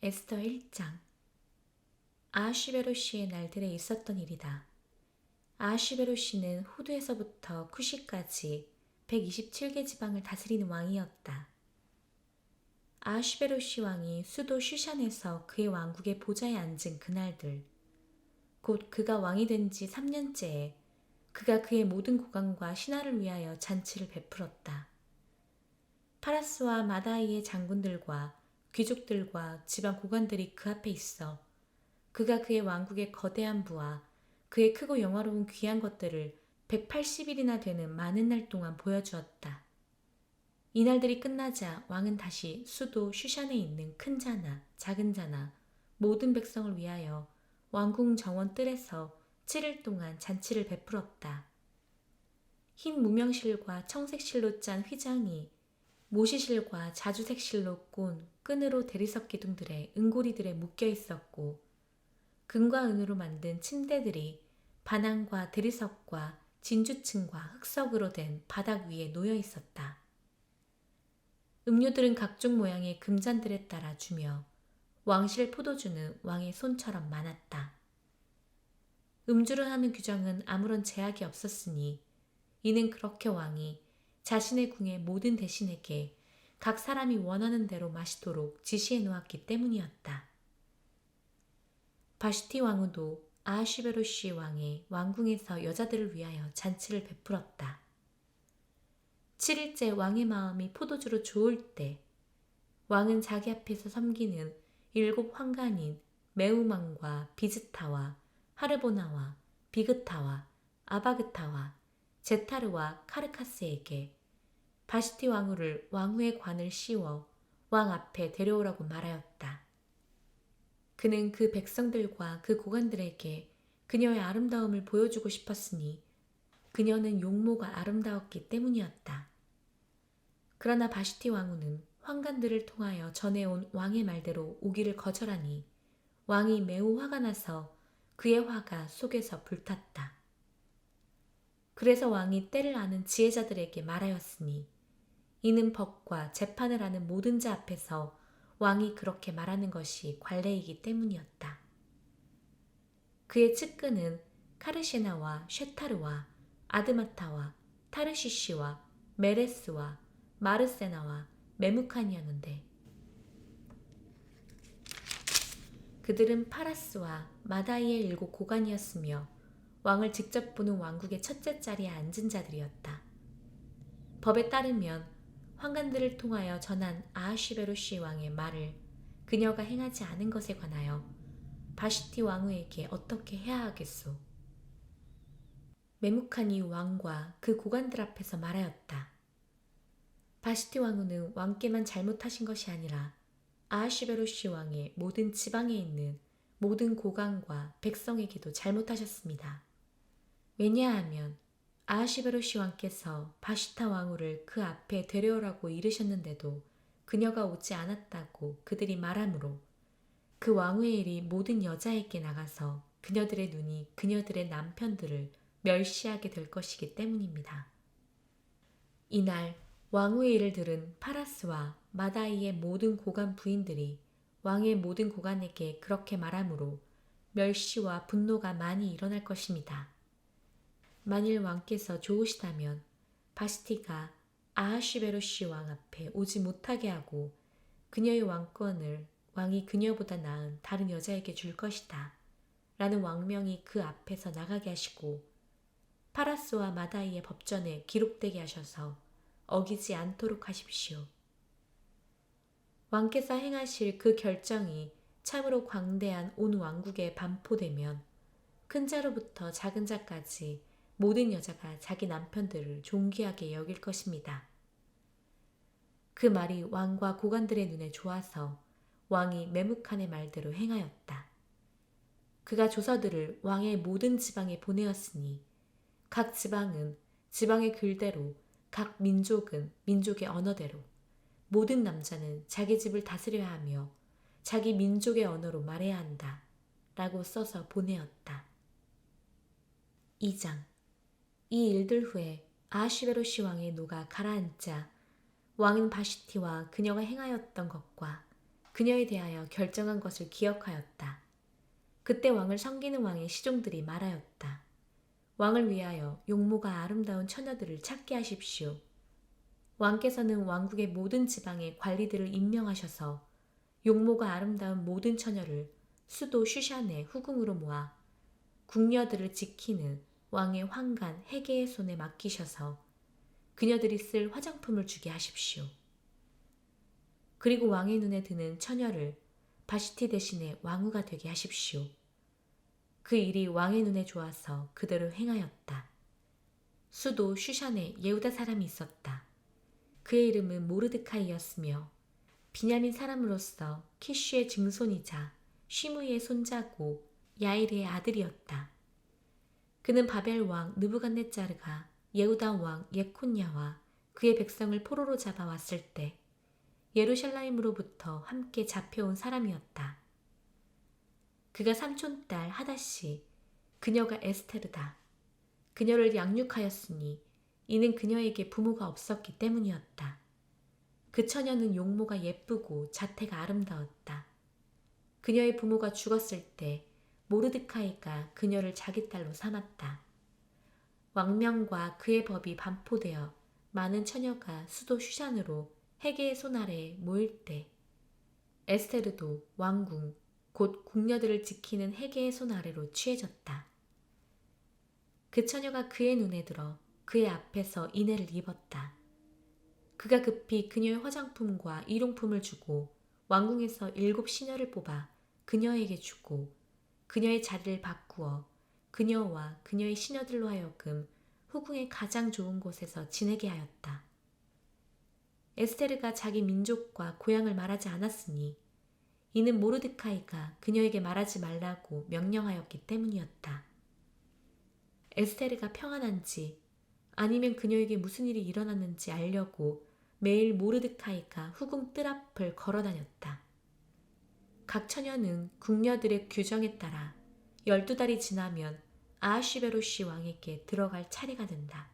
에스더 1장. 아하슈베로시의 날들에 있었던 일이다. 아하슈베로시는 후드에서부터 쿠시까지 127개 지방을 다스리는 왕이었다. 아하슈베로시 왕이 수도 슈샨에서 그의 왕국의 보좌에 앉은 그날들, 곧 그가 왕이 된 지 3년째에 그가 그의 모든 고관과 신하를 위하여 잔치를 베풀었다. 파라스와 마다이의 장군들과 귀족들과 지방 고관들이 그 앞에 있어 그가 그의 왕국의 거대한 부와 그의 크고 영화로운 귀한 것들을 180일이나 되는 많은 날 동안 보여주었다. 이날들이 끝나자 왕은 다시 수도 슈샨에 있는 큰 자나 작은 자나 모든 백성을 위하여 왕궁 정원 뜰에서 7일 동안 잔치를 베풀었다. 흰 무명실과 청색실로 짠 휘장이 모시실과 자주색실로 꼰 끈으로 대리석 기둥들의 은고리들에 묶여 있었고, 금과 은으로 만든 침대들이 반항과 대리석과 진주층과 흑석으로 된 바닥 위에 놓여 있었다. 음료들은 각종 모양의 금잔들에 따라 주며 왕실 포도주는 왕의 손처럼 많았다. 음주를 하는 규정은 아무런 제약이 없었으니 이는 그렇게 왕이 자신의 궁의 모든 대신에게 각 사람이 원하는 대로 마시도록 지시해 놓았기 때문이었다. 바시티 왕후도 아하슈베로시 왕의 왕궁에서 여자들을 위하여 잔치를 베풀었다. 7일째 왕의 마음이 포도주로 좋을 때 왕은 자기 앞에서 섬기는 7 환관인 메우망과 비즈타와 하르보나와 비그타와 아바그타와 제타르와 카르카스에게 바시티 왕후를 왕후의 관을 씌워 왕 앞에 데려오라고 말하였다. 그는 그 백성들과 그 고관들에게 그녀의 아름다움을 보여주고 싶었으니 그녀는 용모가 아름다웠기 때문이었다. 그러나 바시티 왕후는 환관들을 통하여 전해온 왕의 말대로 오기를 거절하니 왕이 매우 화가 나서 그의 화가 속에서 불탔다. 그래서 왕이 때를 아는 지혜자들에게 말하였으니 이는 법과 재판을 아는 모든 자 앞에서 왕이 그렇게 말하는 것이 관례이기 때문이었다. 그의 측근은 카르시나와 쉐타르와 아드마타와 타르시시와 메레스와 마르세나와 메무칸이었는데 그들은 파라스와 마다이의 7 고관이었으며 왕을 직접 보는 왕국의 첫째 자리에 앉은 자들이었다. 법에 따르면 환관들을 통하여 전한 아하슈베로시 왕의 말을 그녀가 행하지 않은 것에 관하여 바시티 왕후에게 어떻게 해야 하겠소? 메무칸이 왕과 그 고관들 앞에서 말하였다. 바시티 왕후는 왕께만 잘못하신 것이 아니라 아하슈베로시 왕의 모든 지방에 있는 모든 고관과 백성에게도 잘못하셨습니다. 왜냐하면 아하슈베로시 왕께서 바시타 왕후를 그 앞에 데려오라고 이르셨는데도 그녀가 오지 않았다고 그들이 말하므로 그 왕후의 일이 모든 여자에게 나가서 그녀들의 눈이 그녀들의 남편들을 멸시하게 될 것이기 때문입니다. 이날 왕후의 일을 들은 파라스와 마다이의 모든 고관 부인들이 왕의 모든 고관에게 그렇게 말하므로 멸시와 분노가 많이 일어날 것입니다. 만일 왕께서 좋으시다면 바시티가 아하슈베로시 왕 앞에 오지 못하게 하고 그녀의 왕권을 왕이 그녀보다 나은 다른 여자에게 줄 것이다 라는 왕명이 그 앞에서 나가게 하시고 파라스와 마다이의 법전에 기록되게 하셔서 어기지 않도록 하십시오. 왕께서 행하실 그 결정이 참으로 광대한 온 왕국에 반포되면 큰 자로부터 작은 자까지 모든 여자가 자기 남편들을 존귀하게 여길 것입니다. 그 말이 왕과 고관들의 눈에 좋아서 왕이 메무칸의 말대로 행하였다. 그가 조서들을 왕의 모든 지방에 보내었으니 각 지방은 지방의 글대로 각 민족은 민족의 언어대로 모든 남자는 자기 집을 다스려야 하며 자기 민족의 언어로 말해야 한다 라고 써서 보내었다. 2장. 이 일들 후에 아하슈베로시 왕의 노가 가라앉자 왕은 바시티와 그녀가 행하였던 것과 그녀에 대하여 결정한 것을 기억하였다. 그때 왕을 섬기는 왕의 시종들이 말하였다. 왕을 위하여 용모가 아름다운 처녀들을 찾게 하십시오. 왕께서는 왕국의 모든 지방에 관리들을 임명하셔서 용모가 아름다운 모든 처녀를 수도 슈샨의 후궁으로 모아 궁녀들을 지키는 왕의 환관 헤게의 손에 맡기셔서 그녀들이 쓸 화장품을 주게 하십시오. 그리고 왕의 눈에 드는 처녀를 바시티 대신에 왕후가 되게 하십시오. 그 일이 왕의 눈에 좋아서 그대로 행하였다. 수도 슈샨에 예후다 사람이 있었다. 그의 이름은 모르드카이였으며 비냐민 사람으로서 키슈의 증손이자 쉬무이의 손자고 야일의 아들이었다. 그는 바벨 왕 느부갓네자르가 예후다 왕 예콘냐와 그의 백성을 포로로 잡아왔을 때 예루살렘으로부터 함께 잡혀온 사람이었다. 그가 삼촌딸 하닷이, 그녀가 에스테르다. 그녀를 양육하였으니 이는 그녀에게 부모가 없었기 때문이었다. 그 처녀는 용모가 예쁘고 자태가 아름다웠다. 그녀의 부모가 죽었을 때 모르드카이가 그녀를 자기 딸로 삼았다. 왕명과 그의 법이 반포되어 많은 처녀가 수도 슈샨으로 헤게의 손 아래에 모일 때 에스테르도 왕궁 곧 궁녀들을 지키는 헤게의 손 아래로 취해졌다. 그 처녀가 그의 눈에 들어 그의 앞에서 인애를 입었다. 그가 급히 그녀의 화장품과 일용품을 주고 왕궁에서 7 시녀를 뽑아 그녀에게 주고 그녀의 자리를 바꾸어 그녀와 그녀의 시녀들로 하여금 후궁의 가장 좋은 곳에서 지내게 하였다. 에스테르가 자기 민족과 고향을 말하지 않았으니 이는 모르드카이가 그녀에게 말하지 말라고 명령하였기 때문이었다. 에스테르가 평안한지 아니면 그녀에게 무슨 일이 일어났는지 알려고 매일 모르드카이가 후궁 뜰 앞을 걸어다녔다. 각 처녀는 궁녀들의 규정에 따라 12달이 지나면 아하슈베로시 왕에게 들어갈 차례가 된다.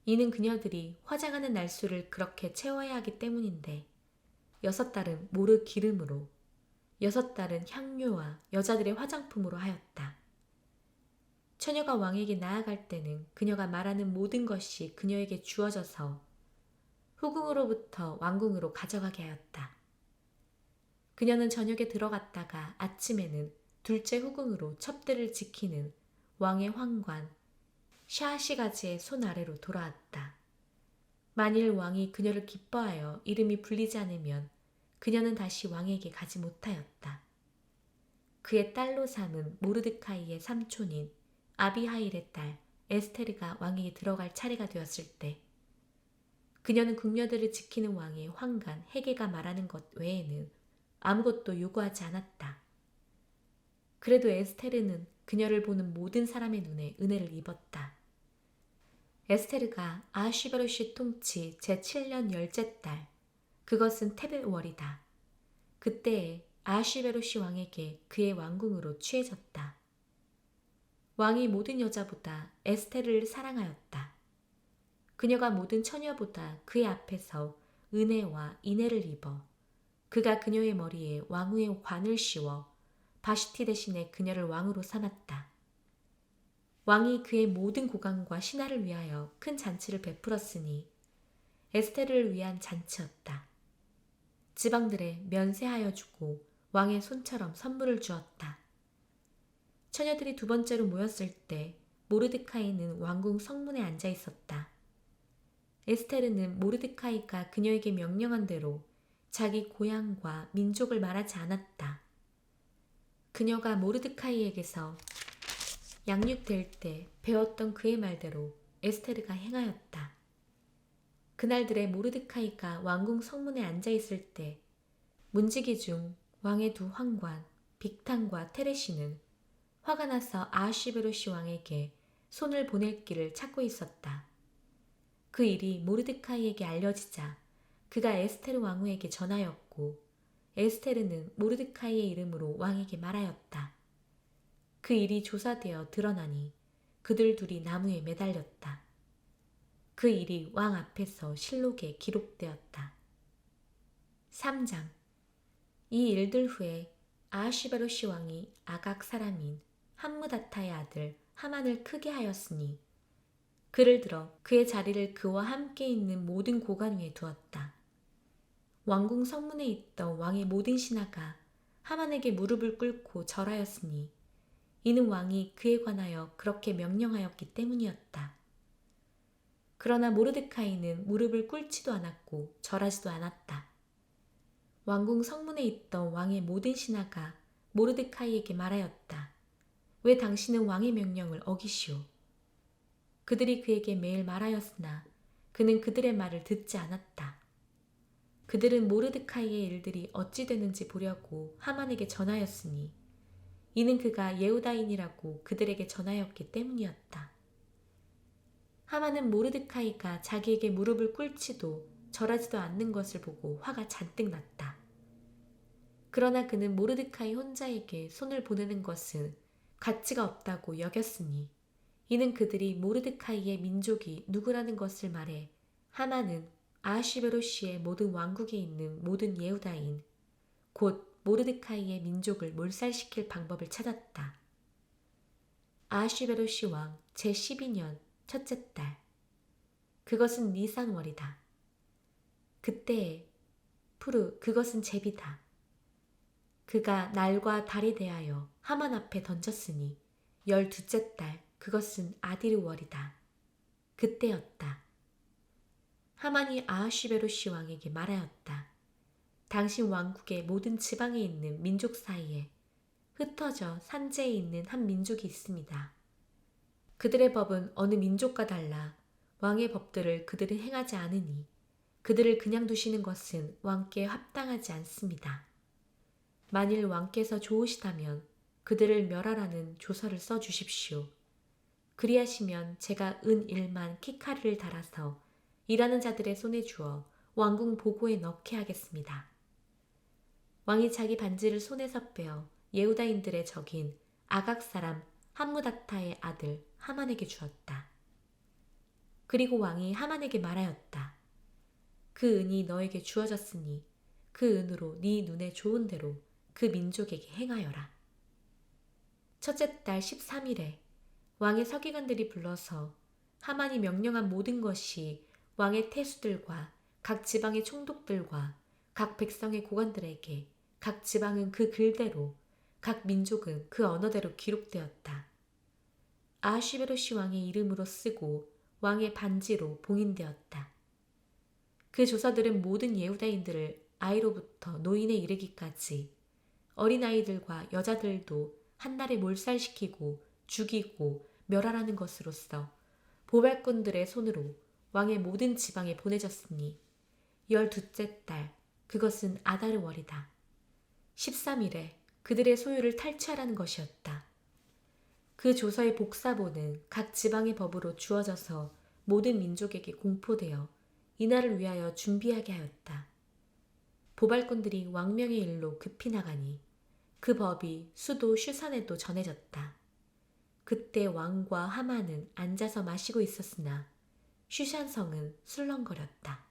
이는 그녀들이 화장하는 날수를 그렇게 채워야 하기 때문인데 6달은 모르 기름으로 6달은 향료와 여자들의 화장품으로 하였다. 처녀가 왕에게 나아갈 때는 그녀가 말하는 모든 것이 그녀에게 주어져서 후궁으로부터 왕궁으로 가져가게 하였다. 그녀는 저녁에 들어갔다가 아침에는 둘째 후궁으로 첩들을 지키는 왕의 환관 샤아시가지의 손 아래로 돌아왔다. 만일 왕이 그녀를 기뻐하여 이름이 불리지 않으면 그녀는 다시 왕에게 가지 못하였다. 그의 딸로 삼은 모르드카이의 삼촌인 아비하일의 딸 에스테르가 왕에게 들어갈 차례가 되었을 때 그녀는 궁녀들을 지키는 왕의 환관 헤게가 말하는 것 외에는 아무것도 요구하지 않았다. 그래도 에스테르는 그녀를 보는 모든 사람의 눈에 은혜를 입었다. 에스테르가 아하슈베로시 통치 제7년 10째 달, 그것은 테벳월이다. 그때에 아하슈베로시 왕에게 그의 왕궁으로 취해졌다. 왕이 모든 여자보다 에스테르를 사랑하였다. 그녀가 모든 처녀보다 그의 앞에서 은혜와 인애를 입어 그가 그녀의 머리에 왕후의 관을 씌워 바시티 대신에 그녀를 왕으로 삼았다. 왕이 그의 모든 고관과 신하를 위하여 큰 잔치를 베풀었으니 에스테르를 위한 잔치였다. 지방들에 면세하여 주고 왕의 손처럼 선물을 주었다. 처녀들이 2번째로 모였을 때 모르드카이는 왕궁 성문에 앉아 있었다. 에스테르는 모르드카이가 그녀에게 명령한 대로 자기 고향과 민족을 말하지 않았다. 그녀가 모르드카이에게서 양육될 때 배웠던 그의 말대로 에스테르가 행하였다. 그날들에 모르드카이가 왕궁 성문에 앉아 있을 때 문지기 중 왕의 2 환관 빅탄과 테레시는 화가 나서 아하슈베로시 왕에게 손을 보낼 길을 찾고 있었다. 그 일이 모르드카이에게 알려지자 그가 에스테르 왕후에게 전하였고 에스테르는 모르드카이의 이름으로 왕에게 말하였다. 그 일이 조사되어 드러나니 그들 둘이 나무에 매달렸다. 그 일이 왕 앞에서 실록에 기록되었다. 3장 이 일들 후에 아하시베로시 왕이 아각 사람인 함무다타의 아들 하만을 크게 하였으니 그를 들어 그의 자리를 그와 함께 있는 모든 고관 위에 두었다. 왕궁 성문에 있던 왕의 모든 신하가 하만에게 무릎을 꿇고 절하였으니 이는 왕이 그에 관하여 그렇게 명령하였기 때문이었다. 그러나 모르드카이는 무릎을 꿇지도 않았고 절하지도 않았다. 왕궁 성문에 있던 왕의 모든 신하가 모르드카이에게 말하였다. 왜 당신은 왕의 명령을 어기시오? 그들이 그에게 매일 말하였으나 그는 그들의 말을 듣지 않았다. 그들은 모르드카이의 일들이 어찌 되는지 보려고 하만에게 전하였으니 이는 그가 예후다인이라고 그들에게 전하였기 때문이었다. 하만은 모르드카이가 자기에게 무릎을 꿇지도 절하지도 않는 것을 보고 화가 잔뜩 났다. 그러나 그는 모르드카이 혼자에게 손을 보내는 것은 가치가 없다고 여겼으니 이는 그들이 모르드카이의 민족이 누구라는 것을 말해 하만은 아하시베로시의 모든 왕국에 있는 모든 예후다인 곧 모르드카이의 민족을 몰살시킬 방법을 찾았다. 아하시베로시 왕 제12년 첫째 달 그것은 니산월이다. 그때에 그것은 제비다. 그가 날과 달에 대하여 하만 앞에 던졌으니 12째 달 그것은 아디르월이다. 그때였다. 하만이 아하시베로시 왕에게 말하였다. 당신 왕국의 모든 지방에 있는 민족 사이에 흩어져 산지에 있는 한 민족이 있습니다. 그들의 법은 어느 민족과 달라 왕의 법들을 그들은 행하지 않으니 그들을 그냥 두시는 것은 왕께 합당하지 않습니다. 만일 왕께서 좋으시다면 그들을 멸하라는 조서를 써주십시오. 그리하시면 제가 은 1만 키카르를 달아서 일하는 자들의 손에 주어 왕궁 보고에 넣게 하겠습니다. 왕이 자기 반지를 손에서 빼어 예후다인들의 적인 아각 사람 함무다타의 아들 하만에게 주었다. 그리고 왕이 하만에게 말하였다. 그 은이 너에게 주어졌으니 그 은으로 네 눈에 좋은 대로 그 민족에게 행하여라. 첫째 달 13일에 왕의 서기관들이 불러서 하만이 명령한 모든 것이 왕의 태수들과 각 지방의 총독들과 각 백성의 고관들에게 각 지방은 그 글대로 각 민족은 그 언어대로 기록되었다. 아하시베로시 왕의 이름으로 쓰고 왕의 반지로 봉인되었다. 그 조서들은 모든 예후다인들을 아이로부터 노인에 이르기까지 어린아이들과 여자들도 한날에 몰살시키고 죽이고 멸하라는 것으로서 보발꾼들의 손으로 왕의 모든 지방에 보내졌으니 12째 달 그것은 아다르월이다. 13일에 그들의 소유를 탈취하라는 것이었다. 그 조서의 복사본은 각 지방의 법으로 주어져서 모든 민족에게 공포되어 이날을 위하여 준비하게 하였다. 보발꾼들이 왕명의 일로 급히 나가니 그 법이 수도 슈산에도 전해졌다. 그때 왕과 하만은 앉아서 마시고 있었으나 슈산성은 술렁거렸다.